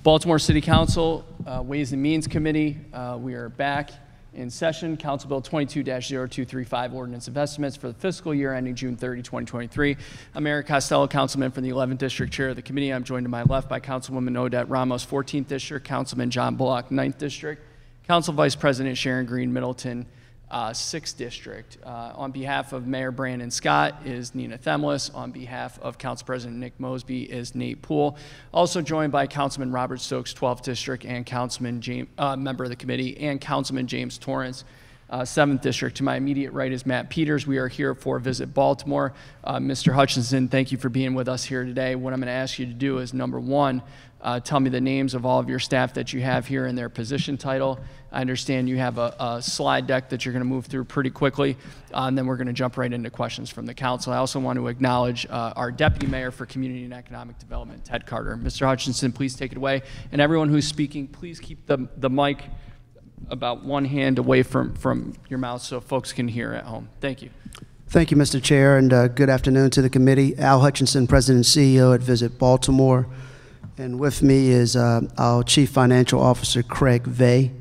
Baltimore City Council, Ways and Means Committee, we are back in session. Council Bill 22-0235, Ordinance of Estimates for the fiscal year ending June 30, 2023. I'm Eric Costello, Councilman for the 11th District, Chair of the committee. I'm joined to my left by Councilwoman Odette Ramos, 14th District, Councilman John Bullock, 9th District, Council Vice President Sharon Green, Middleton, 6th District. On behalf of Mayor Brandon Scott is Nina Themlis. On behalf of Council President Nick Mosby is Nate Poole. Also joined by Councilman Robert Stokes, 12th District, and Councilman James, member of the committee, and Councilman James Torrance, 7th District. To my immediate right is Matt Peters. We are here for Visit Baltimore. Mr. Hutchinson, thank you for being with us here today. What I'm going to ask you to do is, number one, tell me the names of all of your staff that you have here and their position title. I understand you have a slide deck that you're going to move through pretty quickly, and then we're going to jump right into questions from the council. I also want to acknowledge our Deputy Mayor for Community and Economic Development, Ted Carter. Mr. Hutchinson, please take it away. And everyone who's speaking, please keep the mic about one hand away from your mouth so folks can hear at home. Thank you. Thank you, Mr. Chair, and good afternoon to the committee. Al Hutchinson, President and CEO at Visit Baltimore. And with me is our Chief Financial Officer, Craig Vey.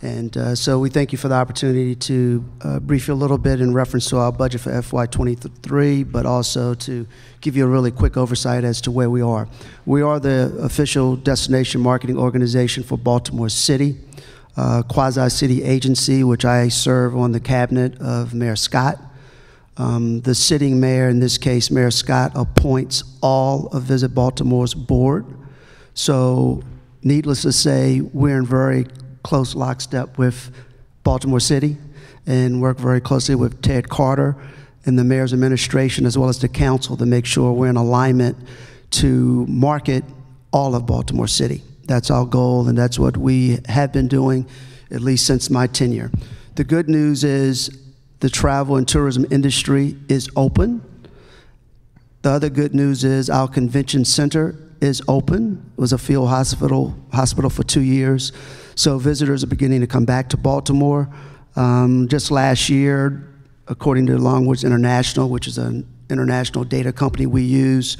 And so we thank you for the opportunity to brief you a little bit in reference to our budget for FY2023, but also to give you a really quick oversight as to where we are. We are the official destination marketing organization for Baltimore City, quasi-city agency, which I serve on the cabinet of Mayor Scott. The sitting mayor, in this case, Mayor Scott, appoints all of Visit Baltimore's board. So needless to say, we're in very close lockstep with Baltimore City and work very closely with Ted Carter and the mayor's administration as well as the council to make sure we're in alignment to market all of Baltimore City. That's our goal, and that's what we have been doing at least since my tenure. The good news is the travel and tourism industry is open. The other good news is our convention center is open. It was a field hospital for 2 years. So visitors are beginning to come back to Baltimore. Just last year, according to Longwoods International, which is an international data company we use,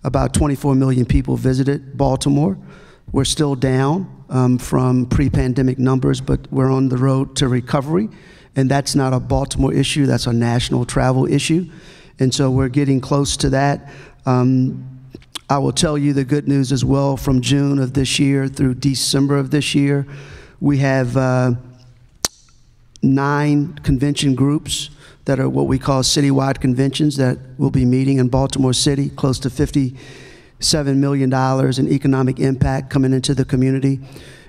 about 24 million people visited Baltimore. We're still down from pre-pandemic numbers, but we're on the road to recovery. And that's not a Baltimore issue, that's a national travel issue. And so we're getting close to that. I will tell you the good news as well. From June of this year through December of this year, we have 9 convention groups that are what we call citywide conventions that will be meeting in Baltimore City, close to $57 million in economic impact coming into the community.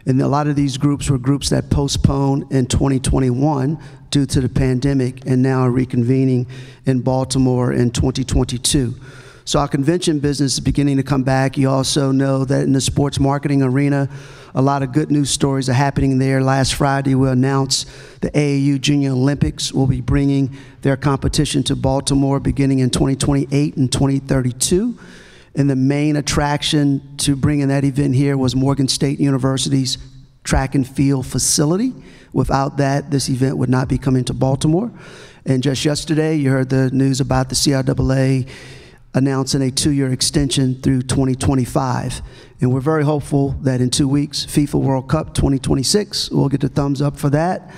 And a lot of these groups were groups that postponed in 2021 due to the pandemic and now are reconvening in Baltimore in 2022. So our convention business is beginning to come back. You also know that in the sports marketing arena, a lot of good news stories are happening there. Last Friday, we announced the AAU Junior Olympics will be bringing their competition to Baltimore beginning in 2028 and 2032. And the main attraction to bringing that event here was Morgan State University's track and field facility. Without that, this event would not be coming to Baltimore. And just yesterday, you heard the news about the CIAA announcing a 2-year extension through 2025. And we're very hopeful that in 2 weeks, FIFA World Cup 2026, we'll get the thumbs up for that.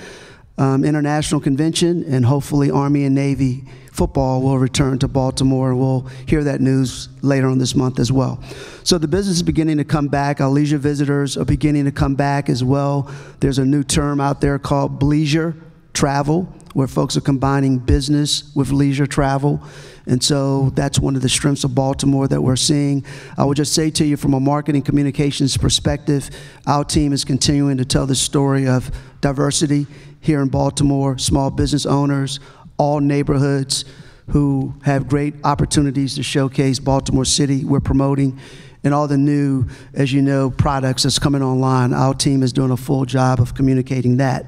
International convention, and hopefully Army and Navy football will return to Baltimore. We'll hear that news later on this month as well. So the business is beginning to come back. Our leisure visitors are beginning to come back as well. There's a new term out there called bleisure travel, where folks are combining business with leisure travel. And so that's one of the strengths of Baltimore that we're seeing. I would just say to you from a marketing communications perspective, our team is continuing to tell the story of diversity here in Baltimore, small business owners, all neighborhoods who have great opportunities to showcase Baltimore City. We're promoting and all the new, as you know, products that's coming online. Our team is doing a full job of communicating that.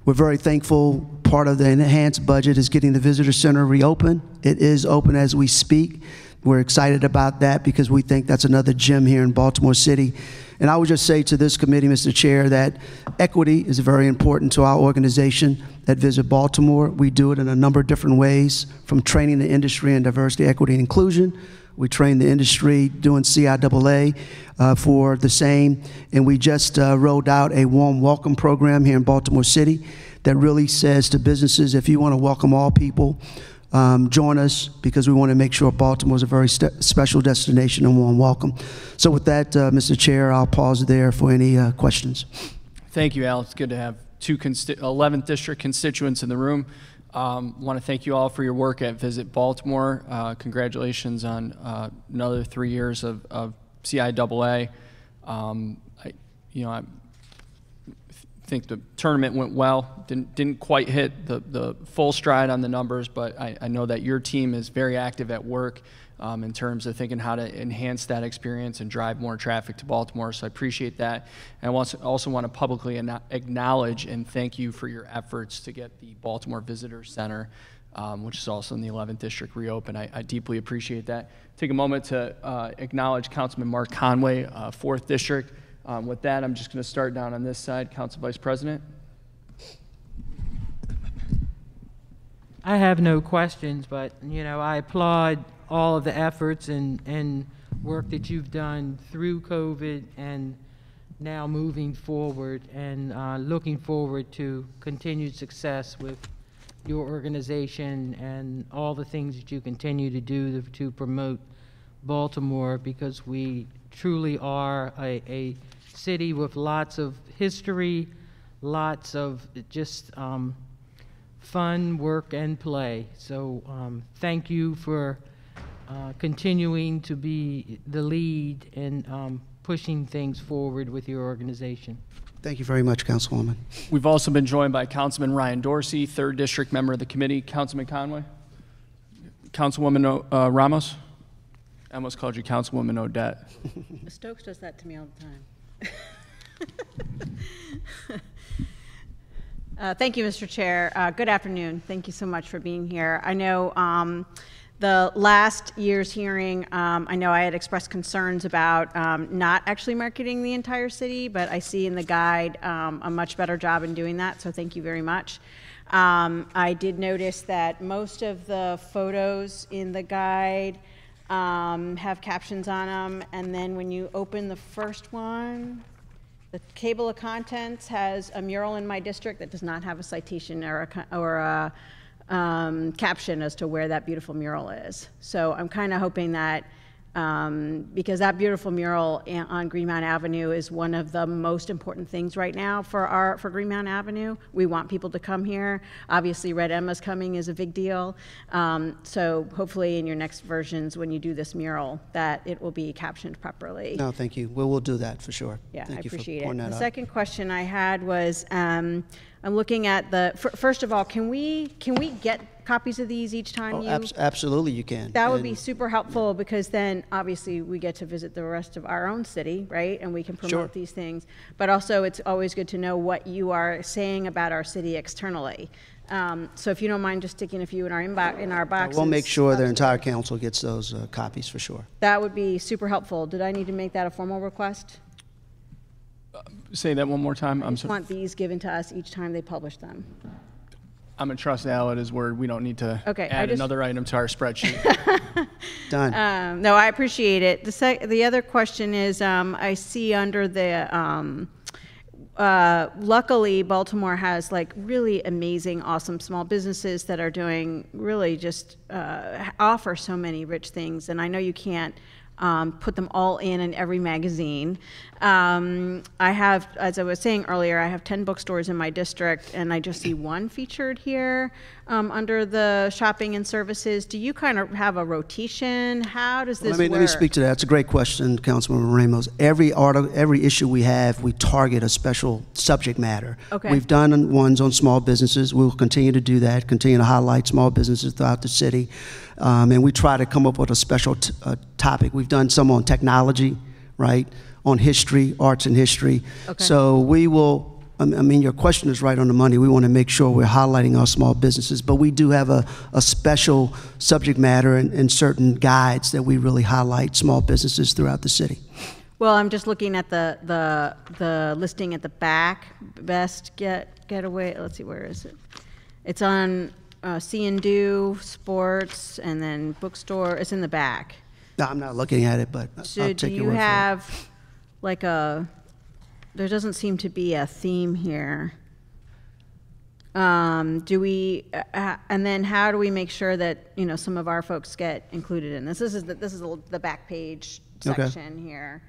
We're very thankful. Part of the enhanced budget is getting the visitor center reopened. It is open as we speak. We're excited about that because we think that's another gem here in Baltimore City. And I would just say to this committee, Mr. Chair, that equity is very important to our organization at Visit Baltimore. We do it in a number of different ways, from training the industry in diversity, equity, and inclusion. We train the industry doing CIAA for the same. And we just rolled out a warm welcome program here in Baltimore City that really says to businesses, if you want to welcome all people, join us, because we want to make sure Baltimore is a very special destination and warm welcome. So with that, Mr. Chair, I'll pause there for any questions. Thank you, Al. It's good to have 11th District constituents in the room. Want to thank you all for your work at Visit Baltimore. Congratulations on another 3 years of CIAA. I think the tournament went well. Didn't quite hit the full stride on the numbers, but I know that your team is very active at work in terms of thinking how to enhance that experience and drive more traffic to Baltimore. So I appreciate that. And I also want to publicly acknowledge and thank you for your efforts to get the Baltimore Visitor Center, which is also in the 11th District, reopened. I deeply appreciate that. Take a moment to acknowledge Councilman Mark Conway, 4th District. With that, I'm just going to start down on this side. Council Vice President. I have no questions, but I applaud all of the efforts and work that you've done through COVID and now moving forward, and looking forward to continued success with your organization and all the things that you continue to do to promote Baltimore, because we truly are a city with lots of history, lots of just fun work and play. So thank you for continuing to be the lead and pushing things forward with your organization. Thank you very much, Councilwoman. We've also been joined by Councilman Ryan Dorsey, 3rd District member of the committee. Councilman Conway. Councilwoman Ramos. I almost called you Councilwoman Odette. Stokes does that to me all the time. Thank you, Mr. Chair. Good afternoon. Thank you so much for being here. I know the last year's hearing, I know I had expressed concerns about not actually marketing the entire city, but I see in the guide a much better job in doing that, so thank you very much. I did notice that most of the photos in the guide have captions on them, and then when you open the first one, the table of contents has a mural in my district that does not have a citation or a caption as to where that beautiful mural is. So I'm kind of hoping that because that beautiful mural on Greenmount Avenue is one of the most important things right now for Greenmount Avenue. We want people to come here. Obviously, Red Emma's coming is a big deal. So hopefully in your next versions, when you do this mural, that it will be captioned properly. No, thank you. We'll do that for sure. Yeah, thank I appreciate you for pointing it. that The out. second question I had was, I'm looking at first of all, can we get copies of these each time you? Absolutely, you can. That would be super helpful, because then obviously we get to visit the rest of our own city, right? And we can promote these things. But also it's always good to know what you are saying about our city externally. So if you don't mind just sticking a few in our boxes. We'll make sure the entire council gets those copies for sure. That would be super helpful. Did I need to make that a formal request? Say that one more time. I just want these given to us each time they publish them. I'm going to trust Al at his word. We don't need to add another item to our spreadsheet. Done. No, I appreciate it. The other question is, I see under the, luckily Baltimore has like really amazing, awesome small businesses that are doing really just offer so many rich things. And I know you can't put them all in every magazine. I have, as I was saying earlier, I have 10 bookstores in my district, and I just see one featured here under the shopping and services. Do you kind of have a rotation? How does this work? Let me speak to that. That's a great question, Councilman Ramos. Every issue we have, we target a special subject matter. Okay. We've done ones on small businesses. We will continue to do that, continue to highlight small businesses throughout the city. And we try to come up with a special topic. We've done some on technology, right? On history, arts and history. Okay. So we will, I mean, your question is right on the money. We want to make sure we're highlighting our small businesses, but we do have a special subject matter and certain guides that we really highlight small businesses throughout the city. Well, I'm just looking at the listing at the back. Best getaway. Let's see, where is it? It's on See and Do, sports, and then bookstore. It's in the back. No, I'm not looking at it, but So I'll do take your you word for it. have like there doesn't seem to be a theme here. Do we, and then how do we make sure that, you know, some of our folks get included in this? This is the back page section here.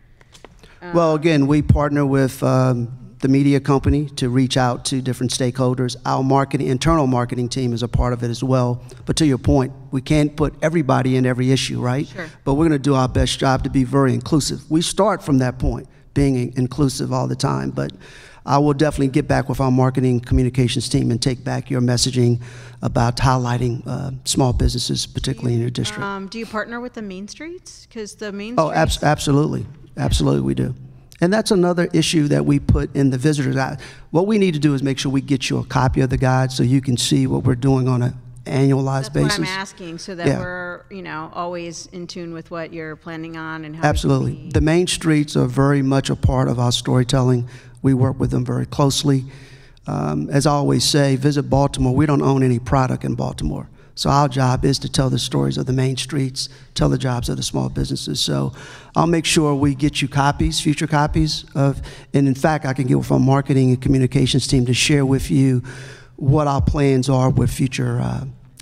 Well, again, we partner with the media company to reach out to different stakeholders. Our internal marketing team is a part of it as well. But to your point, we can't put everybody in every issue, right? Sure. But we're going to do our best job to be very inclusive. We start from that point, being inclusive all the time. But I will definitely get back with our marketing communications team and take back your messaging about highlighting small businesses, particularly in your district. Do you partner with the Main Streets? Because the Main Oh, Streets. absolutely. Absolutely, we do. And that's another issue that we put in the visitors guide. What we need to do is make sure we get you a copy of the guide so you can see what we're doing on an annualized basis. That's what I'm asking, so that we're, you know, always in tune with what you're planning on and how. Absolutely. The main streets are very much a part of our storytelling. We work with them very closely. As I always say, visit Baltimore. We don't own any product in Baltimore. So our job is to tell the stories of the main streets, tell the jobs of the small businesses. So I'll make sure we get you copies, future copies of, and in fact, I can get with our marketing and communications team to share with you what our plans are with future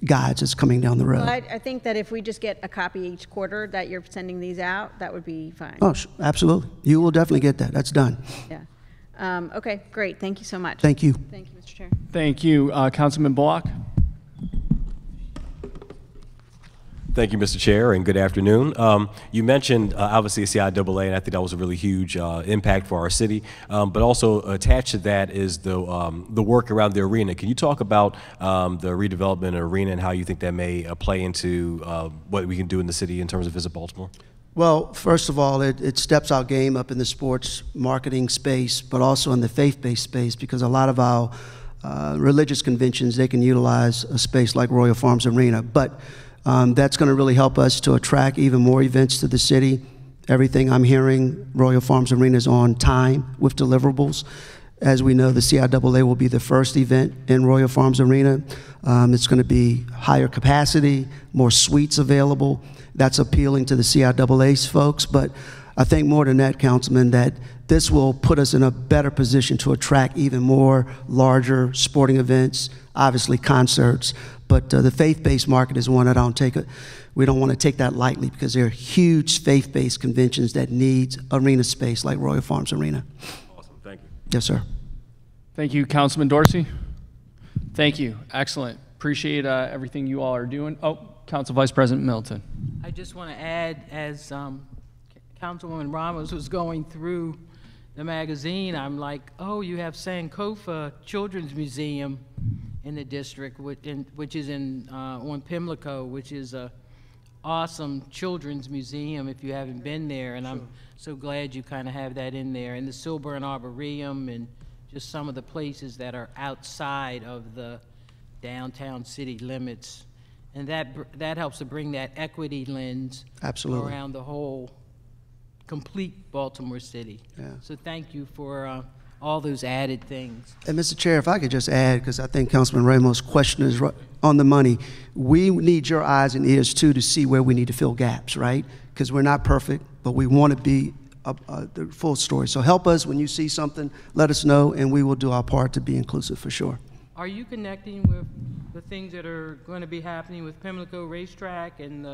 guides that's coming down the road. Well, I think that if we just get a copy each quarter that you're sending these out, that would be fine. Oh, absolutely. You will definitely get that. That's done. Yeah. Okay, great. Thank you so much. Thank you. Thank you, Mr. Chair. Thank you. Councilman Bullock? Thank you, Mr. Chair, and good afternoon. You mentioned obviously CIAA, and I think that was a really huge impact for our city. But also attached to that is the work around the arena. Can you talk about the redevelopment of the arena and how you think that may play into what we can do in the city in terms of Visit Baltimore? Well, first of all, it steps our game up in the sports marketing space, but also in the faith-based space, because a lot of our religious conventions, they can utilize a space like Royal Farms Arena. But that's going to really help us to attract even more events to the city. Everything I'm hearing, Royal Farms Arena is on time with deliverables. As we know, the CIAA will be the first event in Royal Farms Arena. It's going to be higher capacity, more suites available. That's appealing to the CIAA's folks. But I think more than that, Councilman, that this will put us in a better position to attract even more larger sporting events, obviously concerts. But the faith-based market is one that we don't want to take that lightly, because there are huge faith-based conventions that need arena space like Royal Farms Arena. Awesome, thank you. Yes, sir. Thank you, Councilman Dorsey. Thank you. Excellent. Appreciate everything you all are doing. Oh, Council Vice President Middleton. I just want to add, as Councilwoman Ramos was going through the magazine, I'm like, oh, you have Sankofa Children's Museum in the district, which is on Pimlico, which is a awesome children's museum if you haven't been there, and I'm so glad you kind of have that in there, and the Silburn Arboretum, and just some of the places that are outside of the downtown city limits, and that helps to bring that equity lens around the whole complete Baltimore city. Yeah. So thank you for all those added things. And Mr. Chair, if I could just add, because I think Councilman Ramos' question is right on the money. We need your eyes and ears too to see where we need to fill gaps, right? Because we're not perfect, but we want to be the full story. So help us when you see something, let us know, and we will do our part to be inclusive for sure. Are you connecting with the things that are going to be happening with Pimlico Racetrack and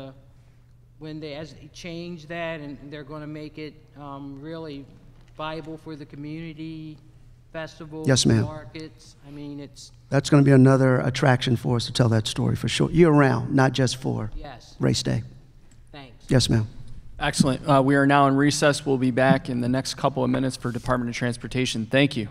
as they change that and they're going to make it really viable for the community, festivals, yes, ma'am. markets? I mean, that's going to be another attraction for us to tell that story for sure, year round, not just for race day. Thanks. Yes, ma'am. Excellent. We are now in recess. We'll be back in the next couple of minutes for Department of Transportation. Thank you.